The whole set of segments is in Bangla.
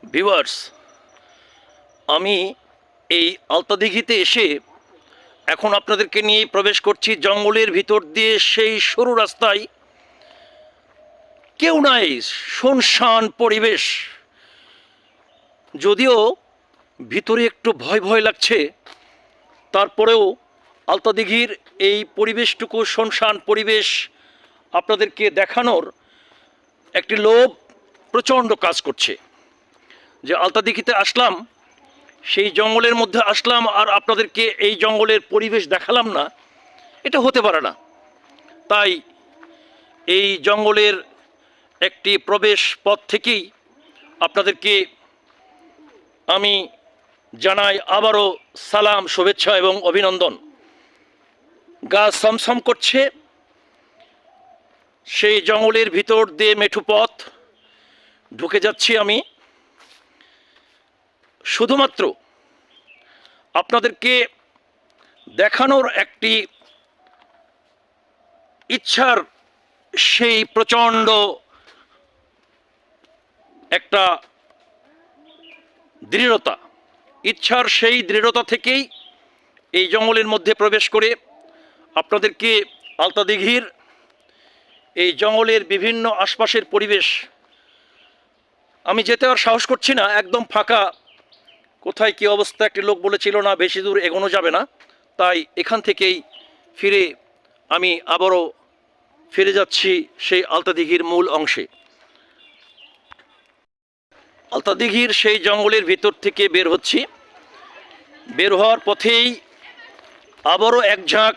ভিউয়ার্স, আমি এই আলতাদিঘিতে এসে এখন আপনাদেরকে নিয়ে প্রবেশ করছি জঙ্গলের ভিতর দিয়ে। সেই সরু রাস্তায় কেউ নাই, শুনশান পরিবেশ। যদিও ভিতরে একটু ভয় ভয় লাগছে, তারপরেও আলতাদিঘির এই পরিবেশটুকু, শুনশান পরিবেশ আপনাদেরকে দেখানোর একটি লোভ প্রচণ্ড কাজ করছে। যে আলতাদিঘিতে আসলাম, সেই জঙ্গলের মধ্যে আসলাম, আর আপনাদেরকে এই জঙ্গলের পরিবেশ দেখালাম না, এটা হতে পারে না। তাই এই জঙ্গলের একটি প্রবেশ পথ থেকেই আপনাদেরকে আমি জানাই আবারও সালাম, শুভেচ্ছা এবং অভিনন্দন। গা সমসম করছে, সেই জঙ্গলের ভিতর দিয়ে মেঠো পথ ঢুকে যাচ্ছি আমি। শুধুমাত্র আপনাদেরকে দেখানোর একটি ইচ্ছার, সেই প্রচণ্ড একটা দৃঢ়তা, ইচ্ছার সেই দৃঢ়তা থেকেই এই জঙ্গলের মধ্যে প্রবেশ করে আপনাদেরকে আলতাদিঘির এই জঙ্গলের বিভিন্ন আশপাশের পরিবেশ, আমি যেতে আর সাহস করছি না, একদম ফাঁকা। কোথায় কী অবস্থা, একটি লোক বলেছিল না বেশি দূর এগোনো যাবে না, তাই এখান থেকেই ফিরে আমি আবারও ফিরে যাচ্ছি সেই আলতাদিঘির মূল অংশে। আলতাদিঘির সেই জঙ্গলের ভিতর থেকে বের হচ্ছি। বের হওয়ার পথেই আবারও এক ঝাঁক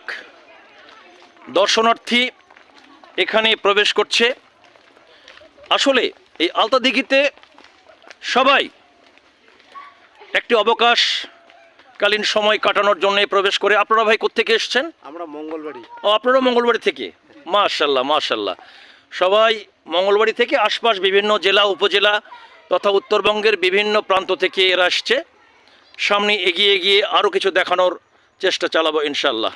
দর্শনার্থী এখানে প্রবেশ করছে। আসলে এই আলতাদিঘিতে সবাই একটি অবকাশকালীন সময় কাটানোর জন্য প্রবেশ করে। আপনারা ভাই কোত্থেকে এসছেন? আমরা মঙ্গলবাড়ি। ও, আপনারা মঙ্গলবাড়ি থেকে? মাশাল্লাহ মাশাল্লাহ, সবাই মঙ্গলবাড়ি থেকে, আশপাশ বিভিন্ন জেলা উপজেলা তথা উত্তরবঙ্গের বিভিন্ন প্রান্ত থেকে এরা আসছে। সামনে এগিয়ে গিয়ে আরও কিছু দেখানোর চেষ্টা চালাবো ইনশাল্লাহ।